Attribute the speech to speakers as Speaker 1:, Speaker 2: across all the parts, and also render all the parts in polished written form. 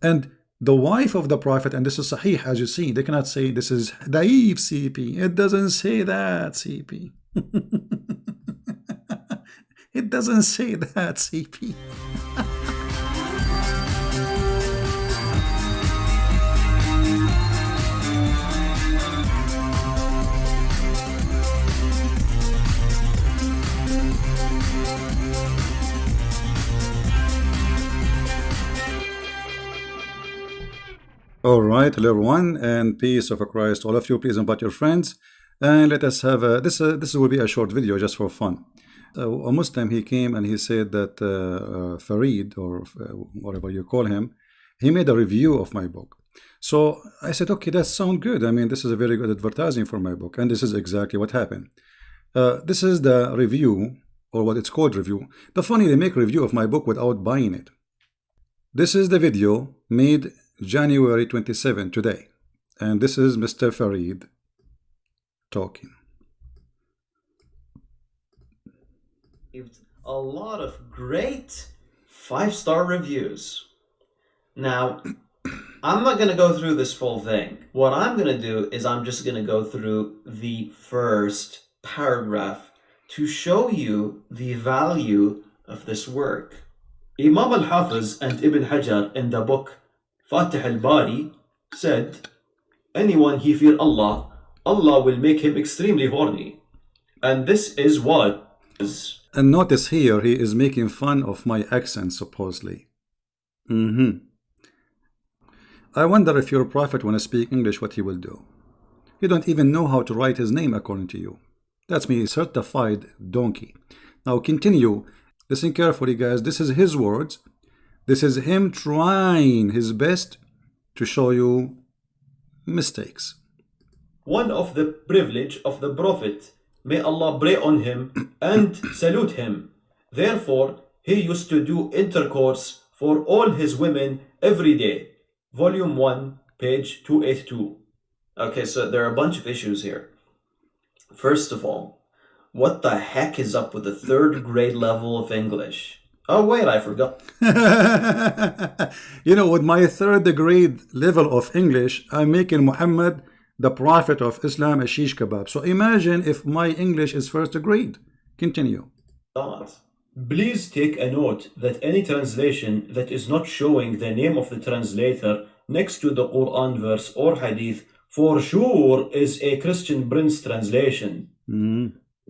Speaker 1: And the wife of the Prophet, and this is Sahih, as you see, they cannot say this is Daif CP. It doesn't say that, CP. It doesn't say that, CP. All right, hello everyone, and peace of Christ, all of you. Please invite your friends, and let us have a, this will be a short video just for fun. A Muslim, he came and he said that Farid, or whatever you call him, he made a review of my book. So I said, okay, that sounds good. I mean, this is a very good advertising for my book, and this is exactly what happened. This is the review, or what it's called review. The funny, they make review of my book without buying it. This is the video made January 27, today, and this is Mr. Farid talking.
Speaker 2: A lot of great 5-star reviews. Now, I'm not going to go through this full thing. What I'm going to do is I'm just going to go through the first paragraph to show you the value of this work. Imam al-Hafiz and Ibn Hajar in the book Fatih al-Bari said, anyone he fear Allah, Allah will make him extremely horny. And this is what is.
Speaker 1: And notice here, he is making fun of my accent, supposedly. I wonder if your prophet, when I speak English, what he will do. He don't even know how to write his name according to you. That's me, certified donkey. Now continue. Listen carefully, guys. This is his words. This is him trying his best to show you mistakes.
Speaker 2: One of the privilege of the Prophet, may Allah pray on him and salute him. Therefore, he used to do intercourse for all his women every day. Volume 1, page 282. Okay, so there are a bunch of issues here. First of all, what the heck is up with the 3rd grade level of English? Oh, wait, I forgot.
Speaker 1: You know, with my 3rd grade level of English, I'm making Muhammad, the Prophet of Islam, a shish kebab. So imagine if my English is 1st grade. Continue.
Speaker 2: Please take a note that any translation that is not showing the name of the translator next to the Quran verse or hadith for sure is a Christian Prince translation.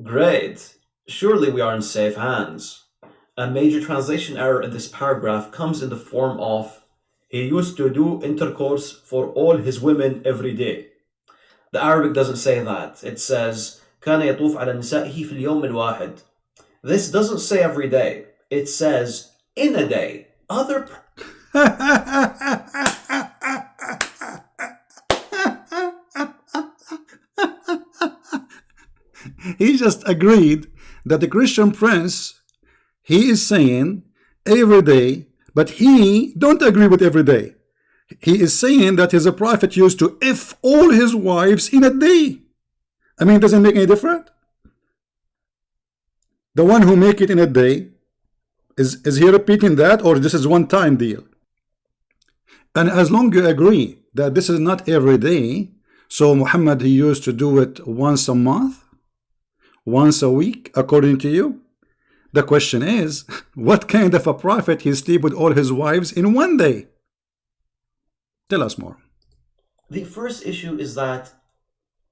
Speaker 2: Great. Surely we are in safe hands. A major translation error in this paragraph comes in the form of, he used to do intercourse for all his women every day. The Arabic doesn't say that. It says, كان يطوف على نسائه في اليوم الواحد. This doesn't say every day. It says in a day. Other
Speaker 1: He just agreed that the Christian Prince, he is saying every day, but he don't agree with every day. He is saying that his prophet used to F all his wives in a day. I mean, it doesn't make any difference. The one who make it in a day, is he repeating that, or this is one-time deal? And as long as you agree that this is not every day, so Muhammad, he used to do it once a month, once a week, according to you. The question is, what kind of a prophet he sleep with all his wives in one day? Tell us more.
Speaker 2: The first issue is that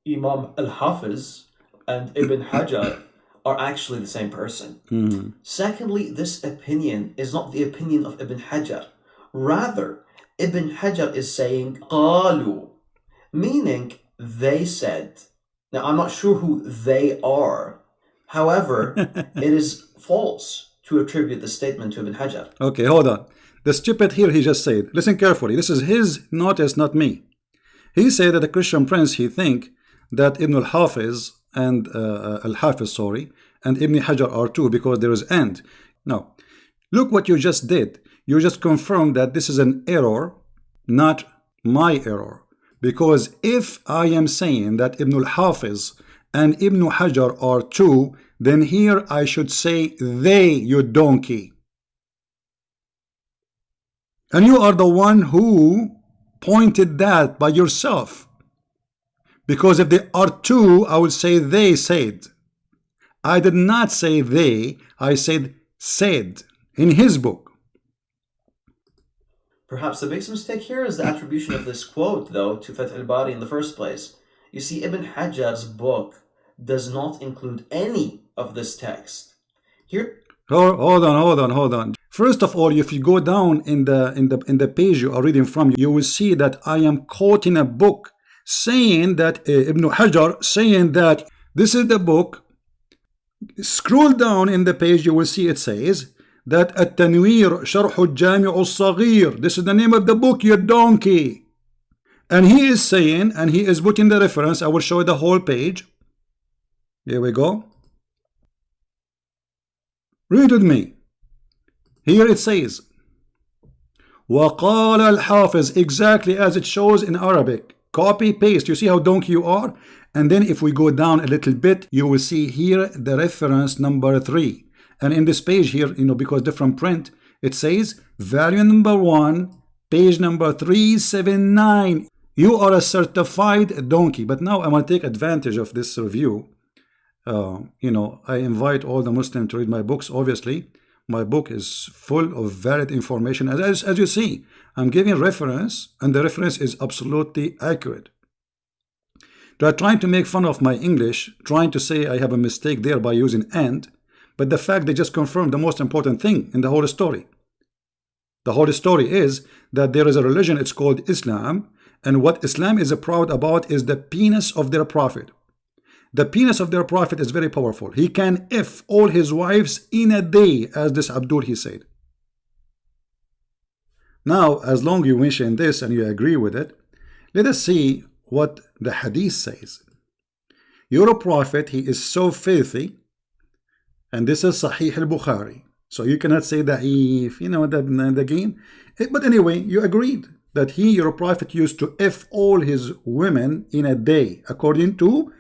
Speaker 2: Imam al-Hafiz and Ibn Hajar are actually the same person. Secondly, this opinion is not the opinion of Ibn Hajar. Rather, Ibn Hajar is saying قالوا, meaning they said. Now, I'm not sure who they are. However, it is false to attribute the statement to Ibn Hajar.
Speaker 1: Okay, hold on. The stupid here, he just said, listen carefully, this is his notice, not me. He said that the Christian Prince, he think that Ibn al-Hafiz and al-Hafiz, sorry, and Ibn Hajar are two because there is and. Now, look what you just did. You just confirmed that this is an error, not my error. Because if I am saying that Ibn al-Hafiz and Ibn Hajar are two, then here I should say they, you donkey. And you are the one who pointed that by yourself. Because if there are two, I would say they said. I did not say they, I said in his book.
Speaker 3: Perhaps the biggest mistake here is the attribution of this quote, though, to Fath al-Bari in the first place. You see, Ibn Hajar's book does not include any of this text. Here,
Speaker 1: Hold on. First of all, if you go down in the page you are reading from, you will see that I am quoting a book saying that Ibn Hajar saying that this is the book. Scroll down in the page, you will see it says that At-Tanwir Sharh al-Jami' al-Saghir. This is the name of the book, you donkey. And he is saying, and he is putting the reference. I will show you the whole page. Here we go. Read with me. Here it says, وقال الحافظ, exactly as it shows in Arabic. Copy, paste. You see how donkey you are? And then if we go down a little bit, you will see here the reference number 3. And in this page here, because different print, it says volume number 1, page number 379. You are a certified donkey. But now I want to take advantage of this review. I invite all the Muslims to read my books. Obviously, my book is full of valid information. As you see, I'm giving reference, and the reference is absolutely accurate. They are trying to make fun of my English, trying to say I have a mistake there by using and, but the fact they just confirmed the most important thing in the whole story. The whole story is that there is a religion, it's called Islam, and what Islam is proud about is the penis of their prophet. The penis of their prophet is very powerful. He can F all his wives in a day, as this Abdul he said. Now, as long as you mention this and you agree with it, let us see what the hadith says. Your prophet, he is so filthy, and this is Sahih al-Bukhari. So you cannot say da'if, the game. But anyway, you agreed that your prophet used to F all his women in a day, according to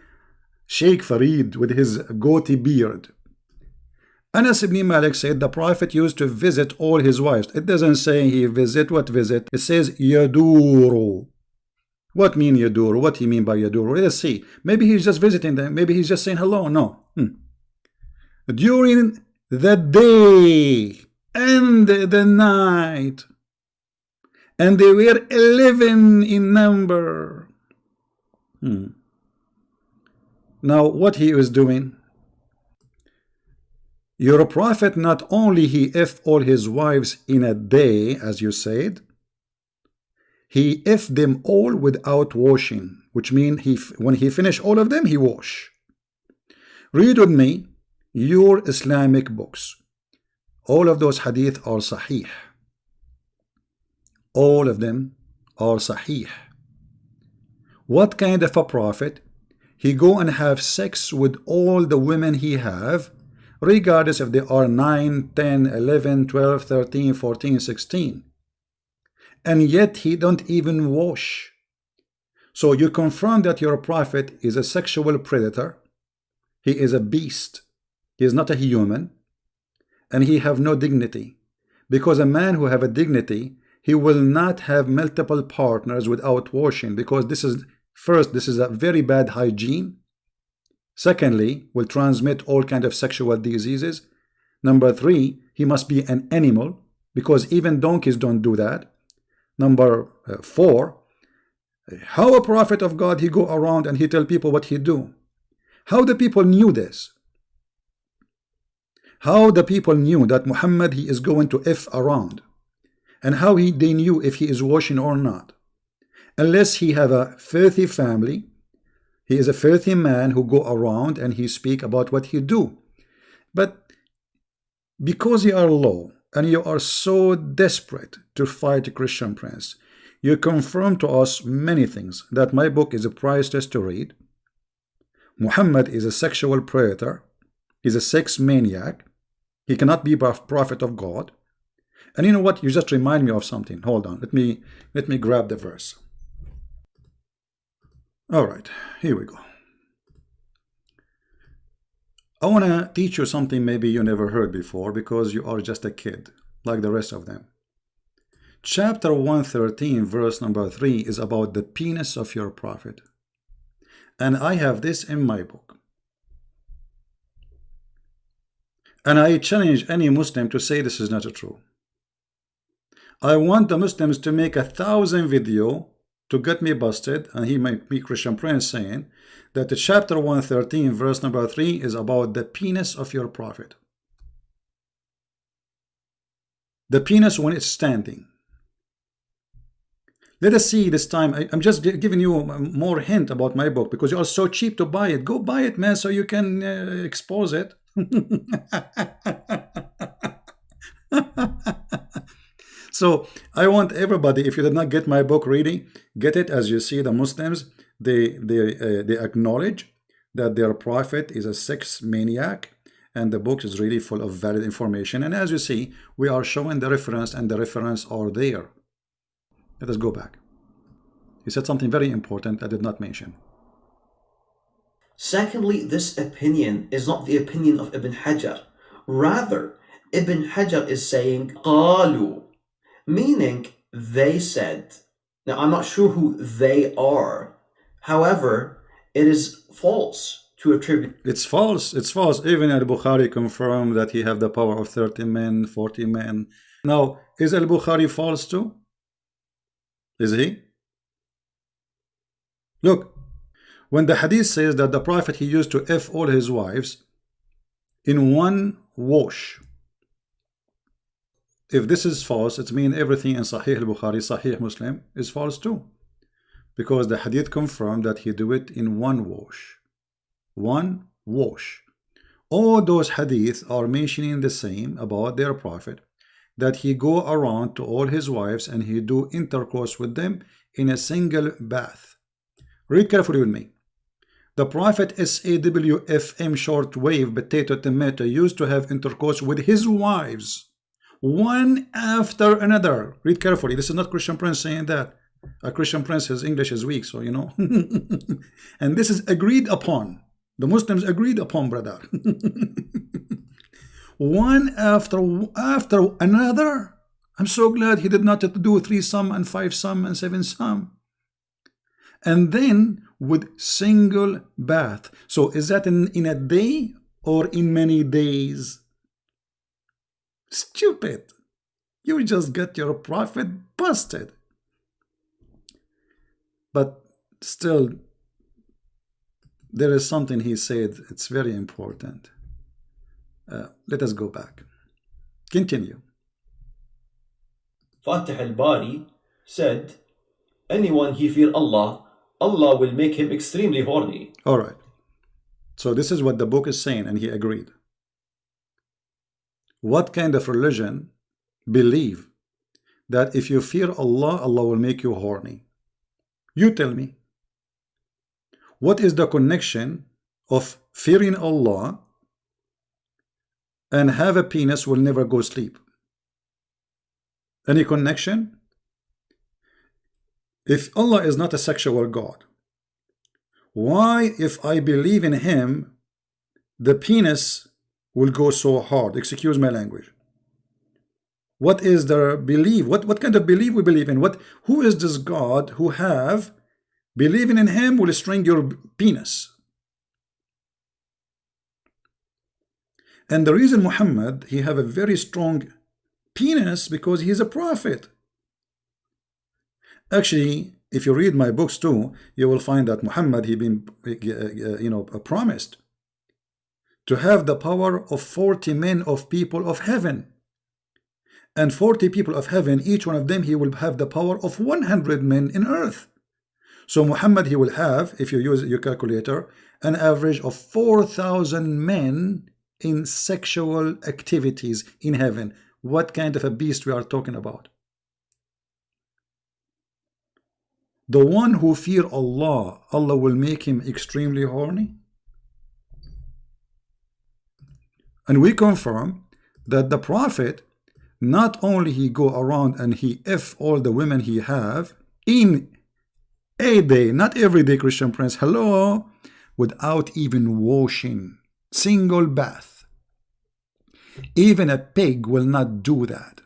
Speaker 1: Sheikh Farid with his goatee beard. Anas ibn Malik said the prophet used to visit all his wives. It doesn't say he visit. What visit? It says yaduru. What mean yaduru? What he mean by yaduru? Let's see. Maybe he's just visiting them. Maybe he's just saying hello. No. During the day and the night. And they were 11 in number. Now, what he is doing? Your prophet, not only he F all his wives in a day, as you said, he F them all without washing, which means when he finish all of them, he wash. Read with me your Islamic books. All of those hadith are sahih. All of them are sahih. What kind of a prophet? He go and have sex with all the women he have, regardless if they are 9, 10, 11, 12, 13, 14, 16. And yet he don't even wash. So you confirm that your prophet is a sexual predator. He is a beast. He is not a human. And he have no dignity. Because a man who have a dignity, he will not have multiple partners without washing, because this is a very bad hygiene. Secondly, will transmit all kind of sexual diseases. Number 3, he must be an animal, because even donkeys don't do that. Number 4, how a prophet of God he go around and he tell people what he do? How the people knew this? How the people knew that Muhammad he is going to F around? And how they knew if he is washing or not? Unless he have a filthy family, he is a filthy man who go around and he speak about what he do. But because you are low and you are so desperate to fight the Christian prince, you confirm to us many things, that my book is a priceless to read. Muhammad is a sexual predator. He's a sex maniac. He cannot be a prophet of God. And you know what? You just remind me of something. Hold on. Let me grab the verse. All right, here we go. I want to teach you something maybe you never heard before, because you are just a kid, like the rest of them. Chapter 113, verse number 3 is about the penis of your prophet. And I have this in my book. And I challenge any Muslim to say this is not true. I want the Muslims to make 1,000 video to get me busted, and he might be Christian Prince saying that the chapter 113, verse number 3 is about the penis of your prophet. The penis when it's standing. Let us see this time. I'm just giving you more hint about my book because you are so cheap to buy it. Go buy it, man, so you can expose it. So I want everybody, if you did not get my book ready, get it. As you see, the Muslims, they acknowledge that their prophet is a sex maniac, and the book is really full of valid information. And as you see, we are showing the reference, and the reference are there. Let us go back. He said something very important I did not mention.
Speaker 3: Secondly, this opinion is not the opinion of Ibn Hajar. Rather, Ibn Hajar is saying قالوا, meaning they said. Now, I'm not sure who they are. However, it is false to attribute.
Speaker 1: It's false. It's false. Even Al-Bukhari confirmed that he have the power of 30 men, 40 men. Now, is Al-Bukhari false too? Is he? Look, when the hadith says that the prophet, he used to F all his wives in one wash. If this is false, it means everything in Sahih al-Bukhari, Sahih Muslim is false too. Because the hadith confirmed that he do it in one wash. One wash. All those hadiths are mentioning the same about their prophet, that he go around to all his wives and he do intercourse with them in a single bath. Read carefully with me. The prophet SAWFM shortwave potato tomato used to have intercourse with his wives, one after another. Read carefully. This is not Christian Prince saying that. A Christian Prince, his English is weak, so you know. And this is agreed upon. The Muslims agreed upon, brother. One after another. I'm so glad he did not do 3 some and 5 some and 7 some. And then with single bath. So is that in a day or in many days? Stupid. You just got your prophet busted. But still, there is something he said. It's very important. Let us go back. Continue.
Speaker 2: Fatih al-Bari said, anyone he fear Allah, Allah will make him extremely horny.
Speaker 1: All right. So this is what the book is saying, and he agreed. What kind of religion believe that if you fear Allah, Allah will make you horny? You tell me. What is the connection of fearing Allah and have a penis will never go sleep? Any connection? If Allah is not a sexual God, why, if I believe in him, the penis will go so hard? Excuse my language. What is the belief? What kind of belief we believe in? Who is this God who have believing in him will string your penis? And the reason Muhammad, he have a very strong penis because he's a prophet. Actually, if you read my books too, you will find that Muhammad, he been promised to have the power of 40 men of people of heaven. And 40 people of heaven, each one of them, he will have the power of 100 men in earth. So Muhammad, he will have, if you use your calculator, an average of 4,000 men in sexual activities in heaven. What kind of a beast we are talking about? The one who fear Allah, Allah will make him extremely horny. And we confirm that the prophet, not only he go around and he F all the women he have in a day, not every day, Christian Prince, hello, without even washing, single bath. Even a pig will not do that.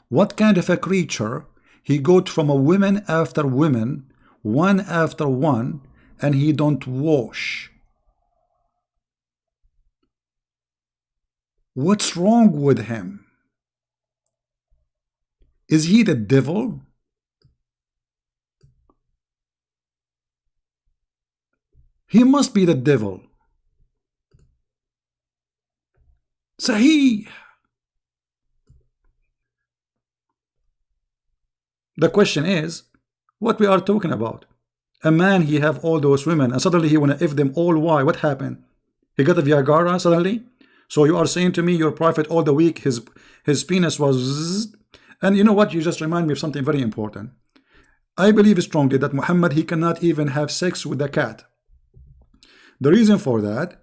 Speaker 1: What kind of a creature? He got from a woman after woman, one after one, and he don't wash. What's wrong with him? Is he the devil? He must be the devil. Sahih. The question is, what we are talking about? A man, he have all those women, and suddenly he wanna F them all. Why? What happened? He got a Viagra suddenly? So you are saying to me your prophet all the week, his penis was... And you know what? You just remind me of something very important. I believe strongly that Muhammad, he cannot even have sex with a cat. The reason for that,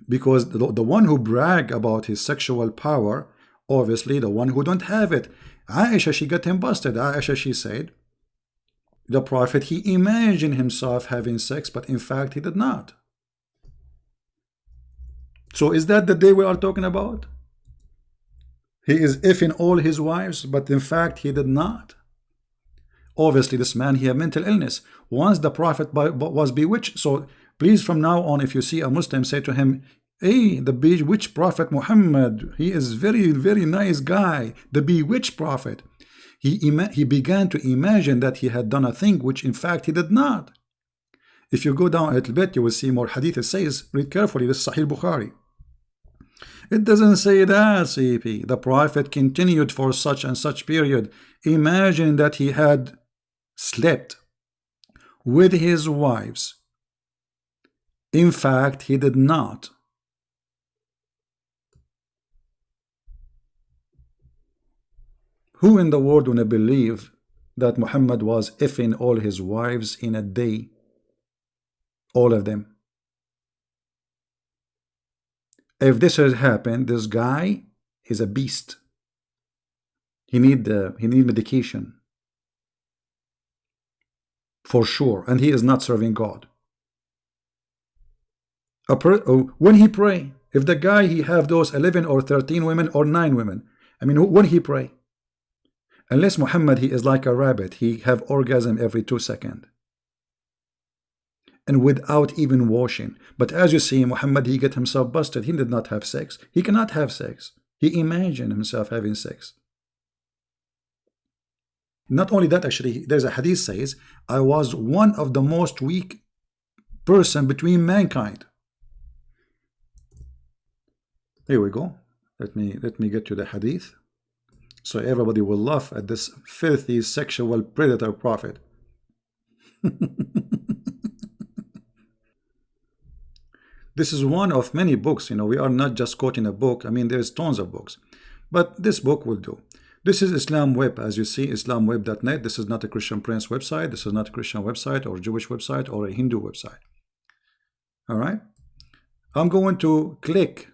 Speaker 1: because the one who brag about his sexual power, obviously the one who don't have it. Aisha, she got him busted. Aisha, she said, the prophet, he imagined himself having sex, but in fact he did not. So is that the day we are talking about? He is effing all his wives, but in fact he did not. Obviously this man, he had mental illness. Once the prophet was bewitched, so please from now on, if you see a Muslim, say to him, hey, the bewitched prophet Muhammad, he is very, very nice guy, the bewitched prophet. He began to imagine that he had done a thing which in fact he did not. If you go down a little bit, you will see more hadith. It says, read carefully, this is Sahih Bukhari. It doesn't say that, CP. The prophet continued for such and such period. Imagine that he had slept with his wives. In fact, he did not. Who in the world would believe that Muhammad was effing all his wives in a day? All of them. If this has happened, this guy is a beast. He need medication. For sure. And he is not serving God. When he pray, if the guy, he have those 11 or 13 women or 9 women, I mean, when he pray, unless Muhammad, he is like a rabbit, he have orgasm every 2 seconds. And without even washing. But as you see, Muhammad, he get himself busted. He did not have sex. He cannot have sex. He imagined himself having sex. Not only that, actually, there's a hadith says, I was one of the most weak person between mankind. Here we go. Let me get to the hadith, so everybody will laugh at this filthy sexual predator prophet. This is one of many books. You know, we are not just quoting a book. I mean, there's tons of books, but this book will do. This is Islam Web, as you see, islamweb.net. This is not a Christian Prince website. This is not a Christian website or Jewish website or a Hindu website. All right. I'm going to click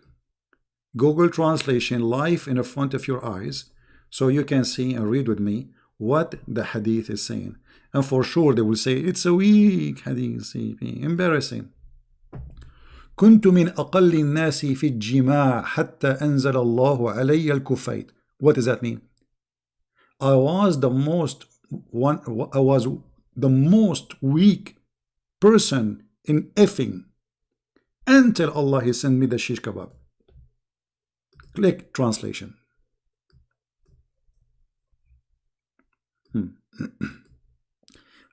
Speaker 1: Google Translation live in front of your eyes so you can see and read with me what the hadith is saying. And for sure they will say it's a weak hadith, embarrassing. كنت من أقل الناس في الجماع حتى أنزل الله علي الكفيت. What does that mean? I was the most weak person in effing until Allah, he sent me the shish kebab. Click translation.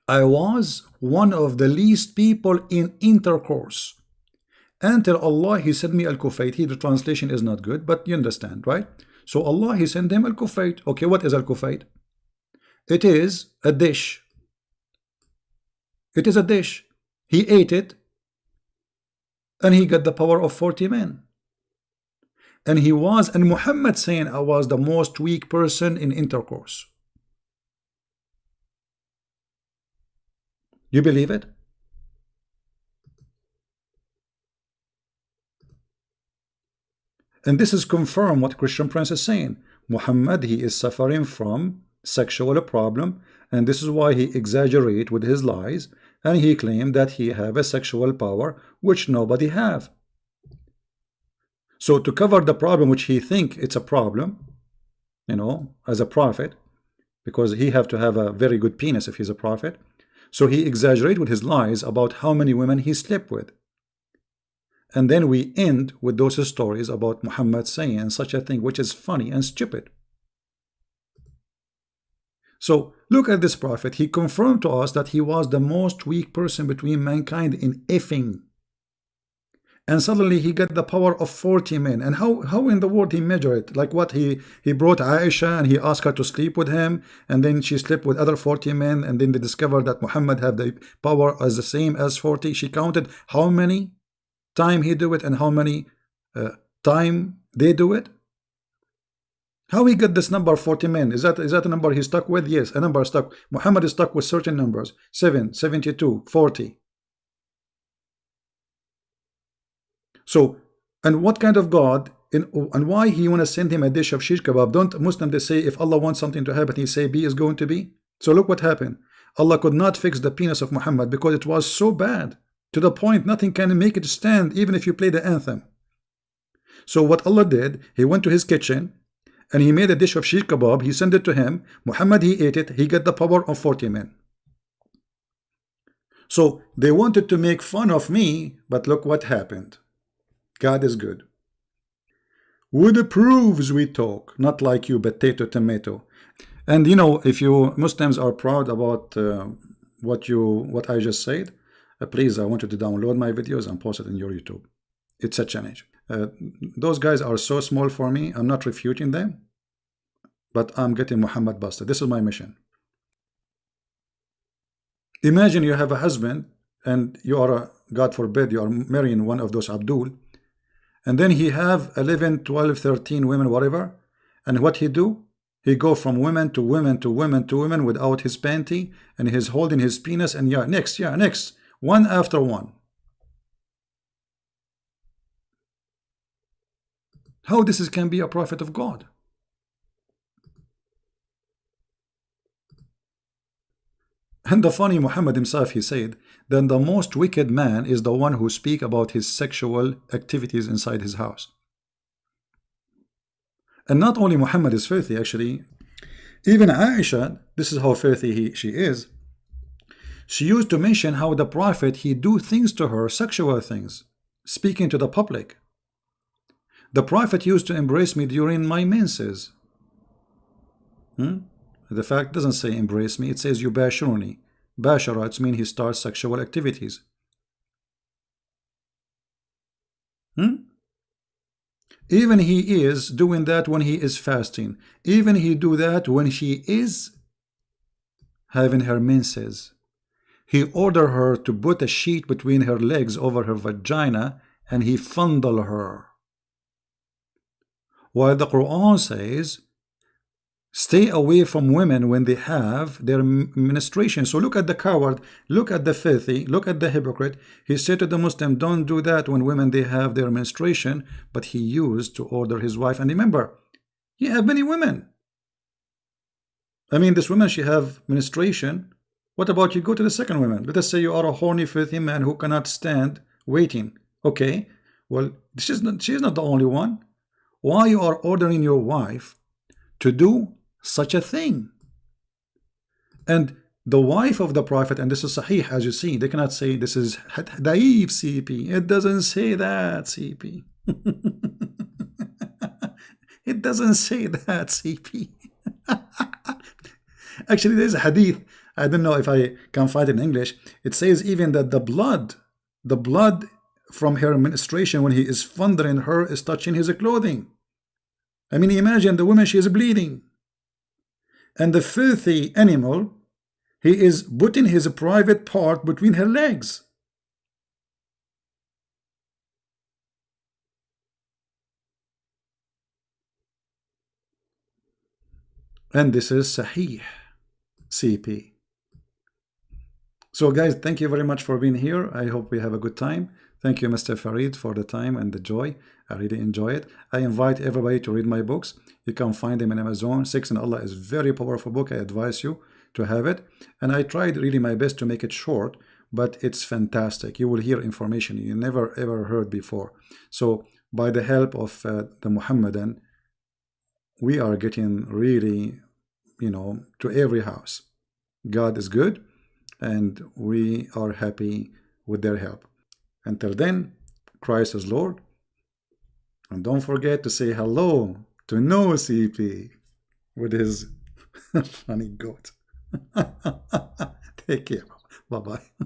Speaker 1: I was one of the least people in intercourse until Allah, he sent me al-kufayt. Here the translation is not good, but you understand, right? So Allah, he sent him al-kufayt. Okay, what is al-kufayt? It is a dish. It is a dish. He ate it and he got the power of 40 men. And Muhammad saying, I was the most weak person in intercourse. You believe it? And this is confirmed what Christian Prince is saying. Muhammad, he is suffering from sexual problem, and this is why he exaggerate with his lies, and he claimed that he have a sexual power which nobody have. So to cover the problem which he think it's a problem, as a prophet, because he have to have a very good penis if he's a prophet. So he exaggerated with his lies about how many women he slept with. And then we end with those stories about Muhammad saying such a thing, which is funny and stupid. So look at this prophet. He confirmed to us that he was the most weak person between mankind in effing. And suddenly he got the power of 40 men. And how in the world he measured it? Like what, he brought Aisha and he asked her to sleep with him, and then she slept with other 40 men, and then they discovered that Muhammad had the power as the same as 40. She counted how many time he do it and how many time they do it. How he got this number 40 men? Is that a number he stuck with? Yes, a number stuck. Muhammad is stuck with certain numbers: 7, 72, 40. So, and what kind of God, and why he want to send him a dish of shish kebab? Don't Muslims, they say if Allah wants something to happen, he say be is going to be? So look what happened. Allah could not fix the penis of Muhammad because it was so bad, to the point nothing can make it stand, even if you play the anthem. So what Allah did, he went to his kitchen and he made a dish of shish kebab. He sent it to him. Muhammad, he ate it. He got the power of 40 men. So they wanted to make fun of me, but look what happened. God is good. With proofs we talk, not like you potato tomato. And if you Muslims are proud about what I just said, please, I want you to download my videos and post it in your YouTube. It's a challenge. Those guys are so small for me. I'm not refuting them, but I'm getting Muhammad busted. This is my mission. Imagine you have a husband and you are, God forbid, you are marrying one of those Abdul, and then he have 11, 12, 13 women, whatever. And what he do? He go from women to women to women to women without his panty, and he's holding his penis, and next, one after one. How this can be a prophet of God? And the funny, Muhammad himself, he said, then the most wicked man is the one who speak about his sexual activities inside his house. And not only Muhammad is filthy, actually, even Aisha, this is how filthy she is. She used to mention how the prophet, he do things to her, sexual things, speaking to the public. The prophet used to embrace me during my menses. The fact doesn't say embrace me, it says yubashiruni. Bashara, it means he starts sexual activities. Even he is doing that when he is fasting. Even he do that when she is having her menses. He ordered her to put a sheet between her legs over her vagina, and he fondle her. While the Quran says, stay away from women when they have their menstruation. So look at the coward, look at the filthy, look at the hypocrite. He said to the Muslim, don't do that when women they have their menstruation, but he used to order his wife. And remember, he have many women. I mean, this woman, she have menstruation. What about you go to the second woman? Let us say you are a horny, filthy man who cannot stand waiting. Okay, well, she is not the only one. Why you are ordering your wife to do such a thing? And the wife of the prophet, and this is sahih, as you see, they cannot say this is daif CP. It doesn't say that, CP. It doesn't say that, CP. Actually, there's a hadith, I don't know if I can find it in English. It says even that the blood from her menstruation when he is fondling her is touching his clothing. I mean, imagine the woman, she is bleeding. And the filthy animal, he is putting his private part between her legs. And this is Sahih CP. So guys, thank you very much for being here. I hope we have a good time. Thank you, Mr. Farid, for the time and the joy. I really enjoy it. I invite everybody to read my books. You can find them in Amazon. Sex and Allah is a very powerful book. I advise you to have it. And I tried really my best to make it short, but it's fantastic. You will hear information you never ever heard before. So by the help of the Muhammadan we are getting really, to every house. God is good, and we are happy with their help. Until then, Christ is Lord. And don't forget to say hello to no CP with his funny goat. Take care. Bye bye.